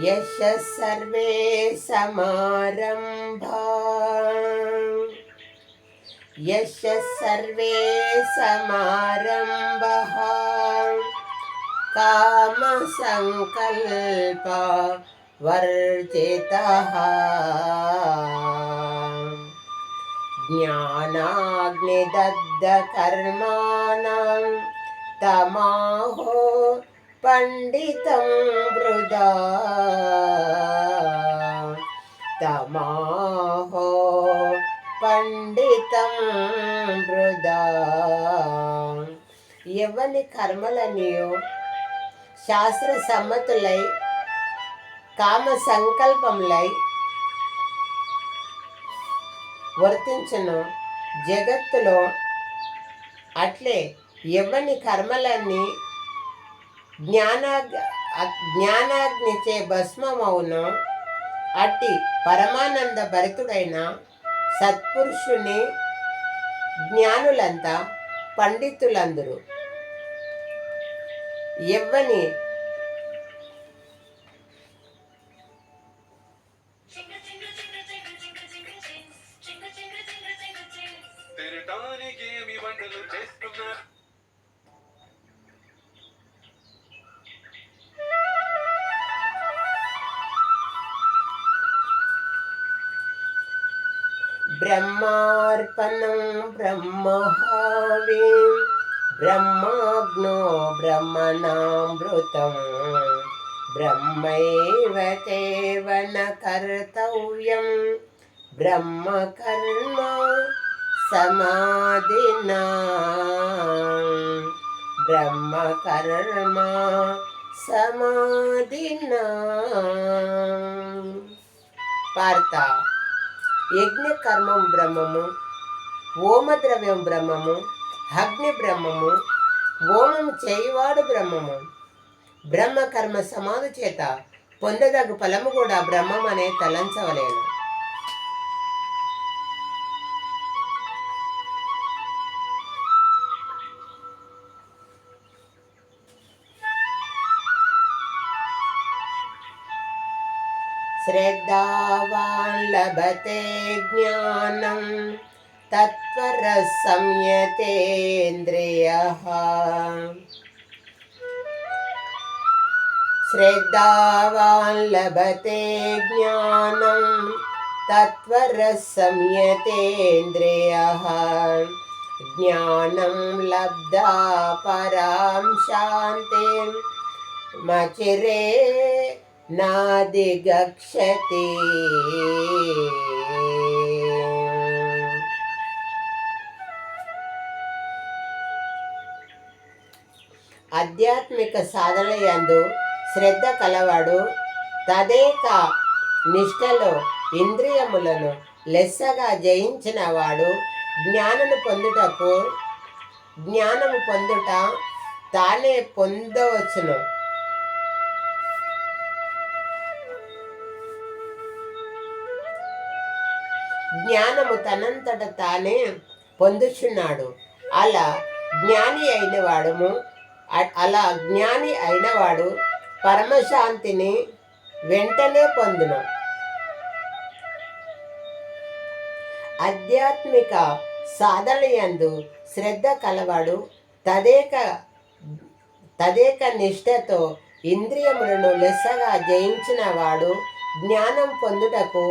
यशः सर्वे समारम्भा यशः सर्वे समारम्भः कामसङ्कल्प वर्जितः ज्ञानाग्निदग्धकर्माणां तमाहो पंडितं वृदा तमाहो పండితం వృదా. ఎవని కర్మలనియో శాస్త్ర సమ్మతులై కామ సంకల్పములై వర్తించను జగత్తులో అట్లే ఎవని కర్మలన్నీ జ్ఞానాగ్నిచే భస్మమవును అట్టి పరమానంద భరితుడైన సత్పురుషుని జ్ఞానులంతా పండితులందరూ. ఎవ్వని బ్రహ్మార్పణం బ్రహ్మహావి బ్రహ్మాగ్నో బ్రహ్మణామృతం బ్రహ్మైవ తేవన కర్తవ్యం బ్రహ్మకర్మ సమాధినా బ్రహ్మకర్మ సమాధినా. పార్త యజ్ఞ కర్మం బ్రహ్మము, ఓమద్రవ్యం బ్రహ్మము, అగ్ని బ్రహ్మము, ఓమం చేయువాడు బ్రహ్మము. బ్రహ్మ కర్మ సమాధి చేత పొందదగు ఫలము కూడా బ్రహ్మం అనే తలంచవలేను. శ్రద్ధావాన్ లభతే జ్ఞానం తత్పరః సంయతేంద్రియః. శ్రద్ధావాన్ లభతే జ్ఞానం తత్పరః సంయతేంద్రియః. జ్ఞానం లబ్ధా పరాం శాంతిం మచిరే నాదిగచ్చతి. ఆధ్యాత్మిక సాధనయందు శ్రద్ధ కలవాడు తదేక నిష్టలో ఇంద్రియములను లెస్సగా జయించిన వాడు జ్ఞానము పొందుట తానే పొందవచ్చును. జ్ఞానము తనంతట తానే పొందుచున్నాడు. అలా జ్ఞాని అయినవాడు పరమశాంతిని వెంటనే పొందును. ఆధ్యాత్మిక సాధనయందు శ్రద్ధ కలవాడు తదేక నిష్ఠతో ఇంద్రియములను లెస్సగా జయించిన వాడు జ్ఞానం పొందుటకు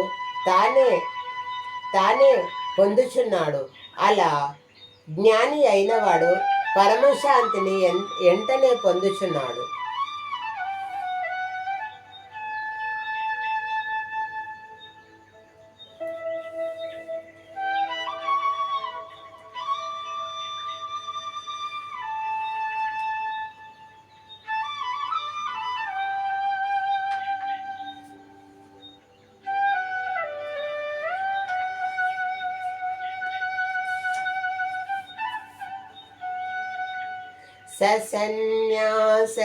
తానే పొందుచున్నాడు. అలా జ్ఞాని అయినవాడు పరమశాంతిని వెంటనే పొందుచున్నాడు.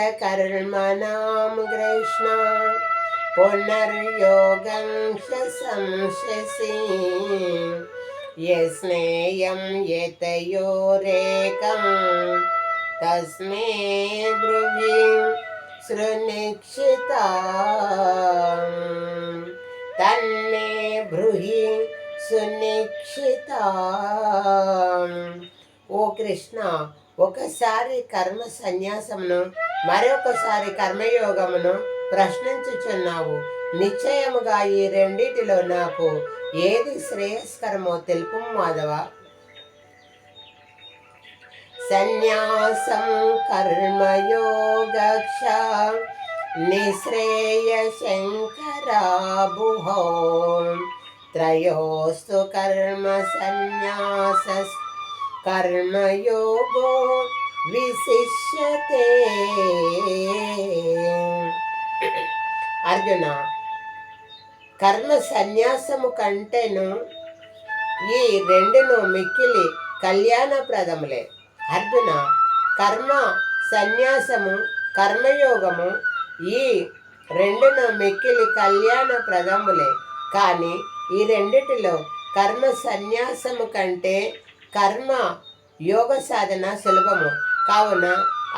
सन्न्यासकर्मणां कृष्ण पुनर्योगं संशसि यस्नेयं यतयोरेकं तस्मै ब्रुवि సునిక్షితా తన్మే బ్రూహి సునిక్షితా. ఓ కృష్ణ, ఒకసారి కర్మ సన్యాసమును మరొకసారి కర్మయోగమును ప్రశ్నించుచున్నావు. నిశ్చయముగా ఈ రెండిటిలో నాకు ఏది శ్రేయస్కరమో తెలుపు మాధవ. సన్యాసం కర్మయోగక్ష నిశ్రేయ శంకరాభుహో త్రయోస్తు కర్మ సన్యాస కర్మయోగో విశిష్యతే. అర్జున, కర్మ సన్యాసము కంటేను ఈ రెండును మిక్కిలి కళ్యాణప్రదములే. అర్జున, కర్మ సన్యాసము కర్మయోగము ఈ రెండును మిక్కిలి కళ్యాణప్రదములే. కానీ ఈ రెండిటిలో కర్మ సన్యాసము కంటే కర్మ యోగ సాధన సులభము కావున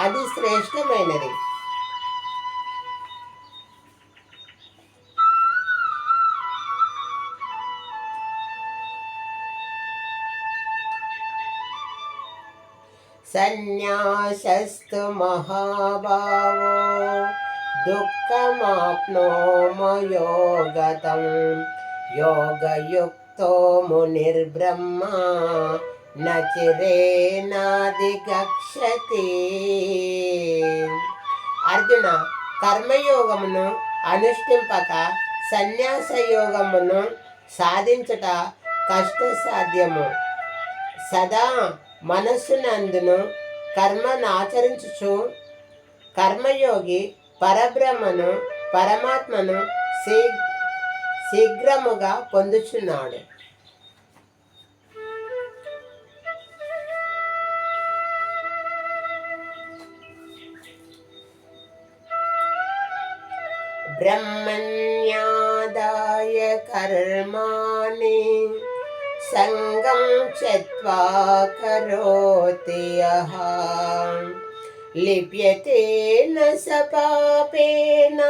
అది శ్రేష్టమైనది. సన్యాసస్తు మహాభావో దుఃఖమాప్నోమయో గతం యోగయుక్తో మునిర్బ్రహ్మ నచిరేనాధిగచ్చతి. అర్జున, కర్మయోగమును అనుష్ఠింపక సన్యాస యోగమును సాధించుట కష్టసాధ్యము. సదా మనస్సునందును కర్మను ఆచరించుచు కర్మయోగి పరబ్రహ్మను పరమాత్మను శీఘ్రముగా పొందుచున్నాడు. బ్రహ్మణ్యాదాయ కర్మాణి సంగం త్యక్త్వా కరోతి యః లిప్యతే న స పాపేన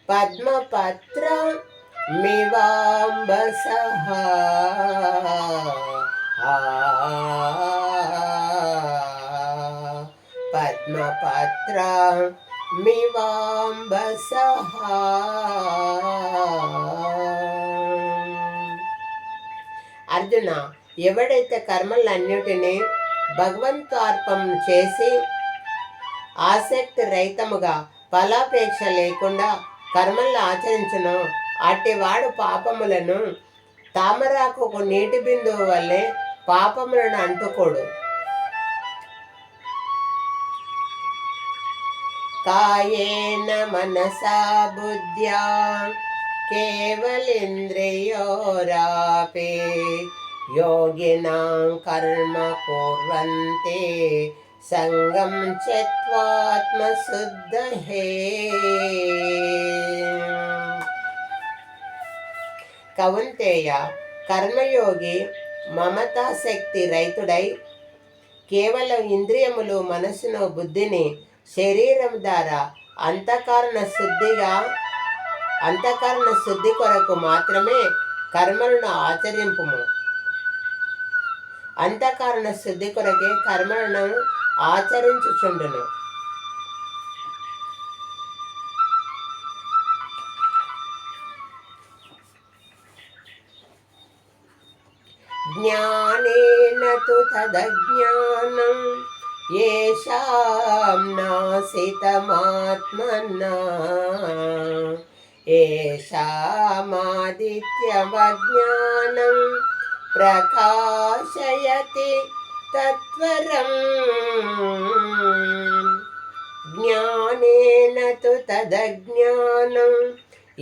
పద్మపత్రమివాంబసః. పద్మపత్రమివాంబసః. అర్జున, ఎవడైతే కర్మలన్నిటినీ భగవంతార్పణ చేసి ఆసక్తి రహితముగా ఫలాపేక్ష లేకుండా కర్మలను ఆచరించును అట్టివాడు పాపములను తామరాకు నీటి బిందువు వల్లే పాపములను అంటుకోడు. కాయేన మనసా బుద్ధ్యా కేవలేంద్రియోరాపే యోగినాం కర్మ కుర్వంతే సంగం త్యక్త్వాత్మశుద్ధయే. కౌంతేయ, కర్మయోగి మమతాశక్తి రహితుడై కేవలం ఇంద్రియములు మనస్సును బుద్ధిని శరీరం ద్వారా అంతఃకరణ శుద్ధి కొరకు మాత్రమే కర్మలను ఆచరింపుము. అంతఃకరణ శుద్ధి కొరకే కర్మలను ఆచరించుచుండును. జ్ఞానేన తు తదజ్ఞానం యేషాం నాసితమాత్మనా యేషామాదిత్యమజ్ఞానం ప్రకాశయతి తత్వరం. జ్ఞానేన తు తదజ్ఞానం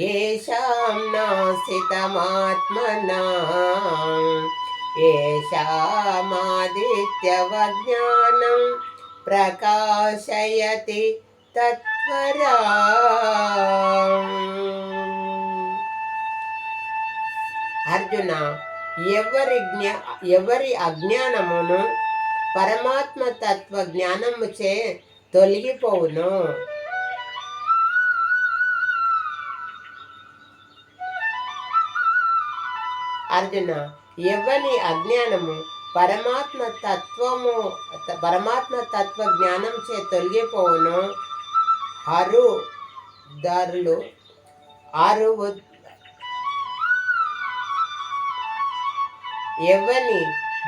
యేషాం నాసితమాత్మనా యేషామాదిత్యమజ్ఞానం ప్రకాశయతి తత్వరం. అర్జున, ఎవరి అజ్ఞానమును పరమాత్మ తత్వ జ్ఞానముచే తొలగిపోవును అర్జున, ఎవ్వని అజ్ఞానము పరమాత్మ తత్వ జ్ఞానం చే తొలగిపోవును. ఎవ్వని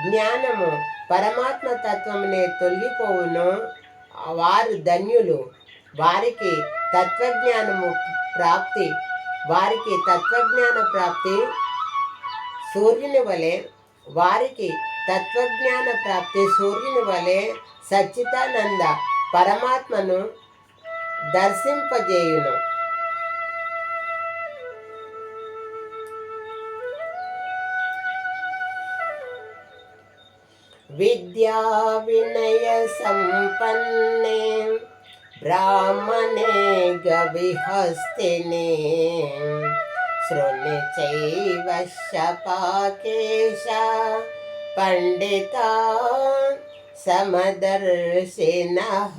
జ్ఞానము పరమాత్మ తత్వమునే తొలగిపోవును వారు ధన్యులు. వారికి తత్వజ్ఞాన ప్రాప్తి సూర్యుని వలె సచ్చిదానంద పరమాత్మను దర్శింపజేయును. విద్యా వినయ సంపన్నే బ్రాహ్మణే గవిహస్తినే శృణి చైవ శపాకేశ పండిత సమదర్శినః.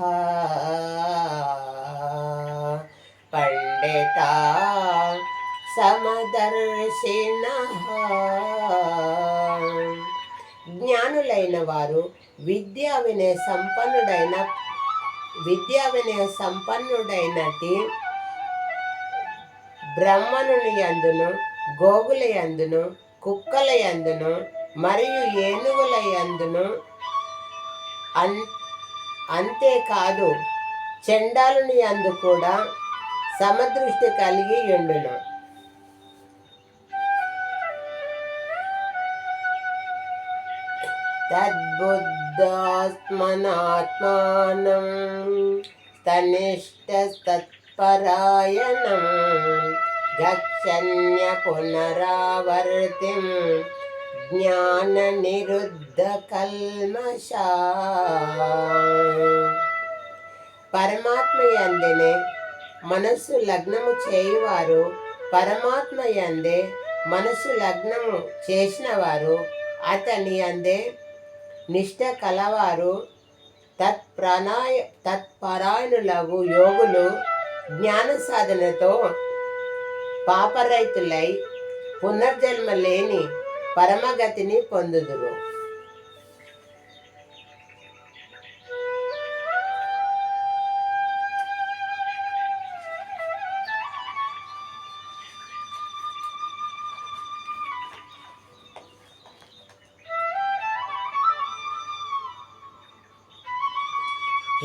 జ్ఞానులైన వారు విద్యా వినయ సంపన్నుడైనటి బ్రహ్మణుని యందును, గోగుల యందును, కుక్కల యందును మరియు ఏనుగుల యందును, అంతేకాదు చండాలుని యందు కూడా సమదృష్టి కలిగి ఉండును. తద్బుద్ధాత్మనాత్మానం తనిష్టతత్పరాయణం గచ్చన్య పునరావర్తిం జ్ఞాన నిరుద్ధ కల్మషా. పరమాత్మ యందే మనస్సు లగ్నము చేయువారు, పరమాత్మ యందే మనస్సు లగ్నము చేసిన వారు, అతని యందే నిష్ట కలవారు, తత్పరాయణులగు యోగులు జ్ఞాన సాధనతో పాపరహితులై పునర్జన్మ లేని పరమగతిని పొందుదురు.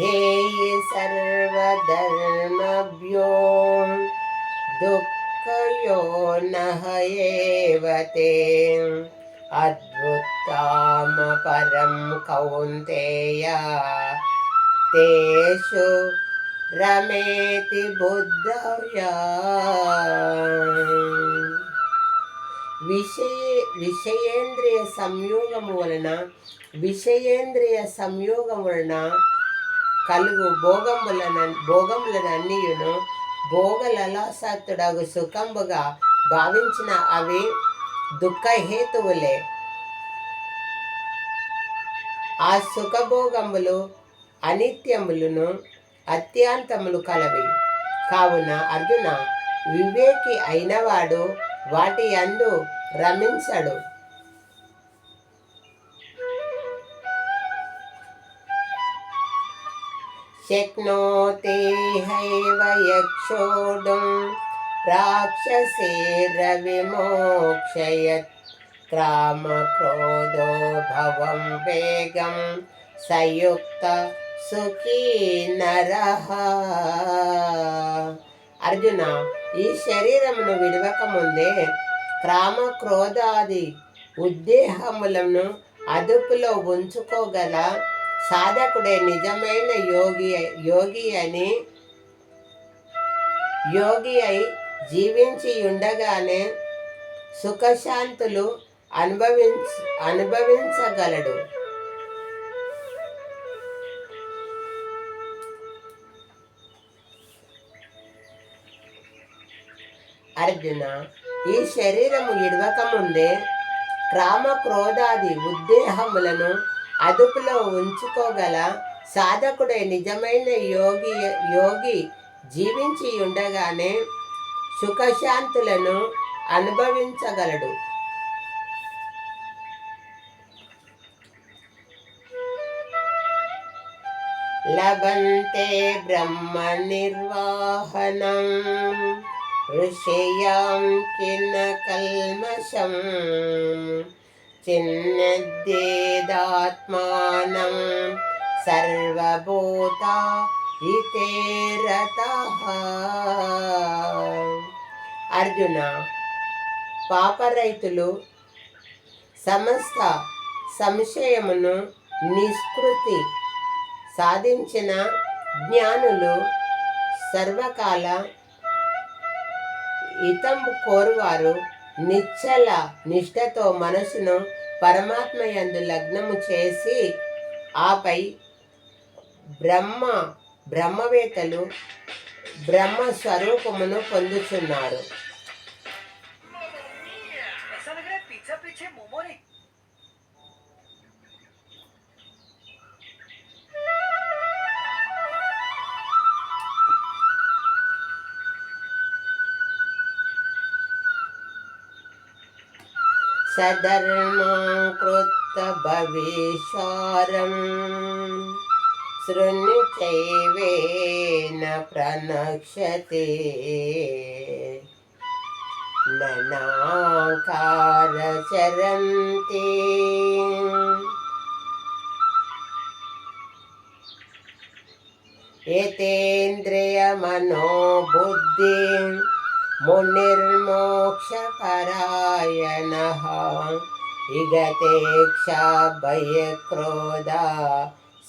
హే సర్వధర్మభ్యో దుఃఖయో నః ఏవతే అద్భుతామ పరం కౌంతేయ తేషు రమేతి బుద్ధయ. విషయేంద్రియ సంయోగము వలన కలుగు భోగములనన్నీయును భోగలలాసక్తుడగు సుఖంబుగా భావించిన అవి దుఃఖహేతువులే. ఆ సుఖభోగములు అనిత్యములను అత్యంతములు కలవి. కావున అర్జున, వివేకి అయినవాడు వాటి యందు రమించడు. శక్నోతి హైవ యక్షోడుం రాక్షసేర్విమోక్షయత్ క్రామ క్రోధో భవం వేగం సయుక్త సుఖీ నరః. అర్జున, ఈ శరీరమును విడవకముందే క్రామ క్రోధాది ఉద్దేహములను అదుపులో ఉంచుకోగల సాధకుడే నిజమైన యోగి అయి జీవించి ఉండగానే సుఖశాంతులు అనుభవించగలడు. అర్జున, ఈ శరీరము ఇడవకముందే క్రామ క్రోధాది ఉద్దేహములను అదుపులో ఉంచుకోగల సాధకుడే నిజమైన యోగి జీవించి ఉండగానే సుఖశాంతులను అనుభవించగలడు. లభంతే బ్రహ్మ నిర్వాహనం ఋషయాం కిన్న కల్మషం చిన్నద్యేదాత్మానం సర్వభూత ఇతే రతః. అర్జున, పాపరైతులు సమస్త సంశయమును నిష్కృతి సాధించిన జ్ఞానులు సర్వకాల హితంబు కోరువారు నిశ్చల నిష్ఠతో మనసును పరమాత్మ యందు లగ్నము చేసి ఆపై బ్రహ్మవేత్తలు బ్రహ్మ స్వరూపమును పొందుచున్నారు. సధర్మం కృత భవిష్యారం శృణుచైవేన ప్రణక్ష్యతే ననాకార చరంతి. యతేంద్రియ మనోబుద్ధి మునిర్మోక్షపరాయణః విగతేక్షా భయక్రోధ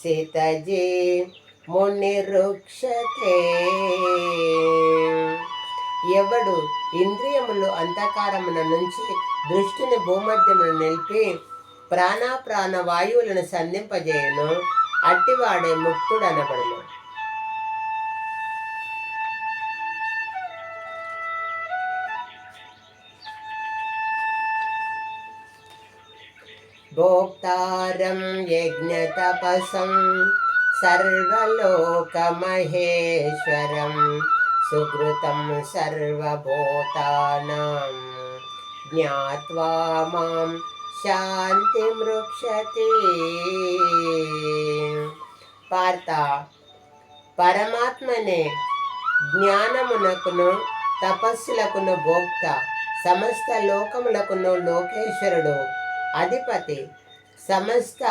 సితజీ మునిరుక్షతే. ఎవడు ఇంద్రియములు అంధకారమున నుంచి దృష్టిని భూమధ్యమును నిలిపి ప్రాణ వాయువులను సంధింపజేయును అట్టివాడే ముక్తుడనబడును. భోక్తారం యజ్ఞతపసం సర్వలోకమహేశ్వరం సుకృతం సర్వభూతానాం జ్ఞాత్వా మాం శాంతిమృక్షతి. పార్థ, పరమాత్మనే జ్ఞానమునకును తపస్సులకును భోక్త, సమస్త లోకములకును లోకేశ్వరుడు, అధిపతి, సమస్త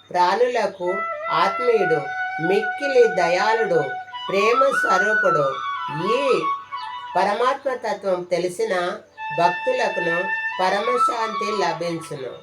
ప్రాణులకు ఆత్మీయుడు, మిక్కిలి దయాళుడు, ప్రేమ స్వరూపుడు. ఈ పరమాత్మతత్వం తెలిసిన భక్తులకును పరమశాంతి లభించును.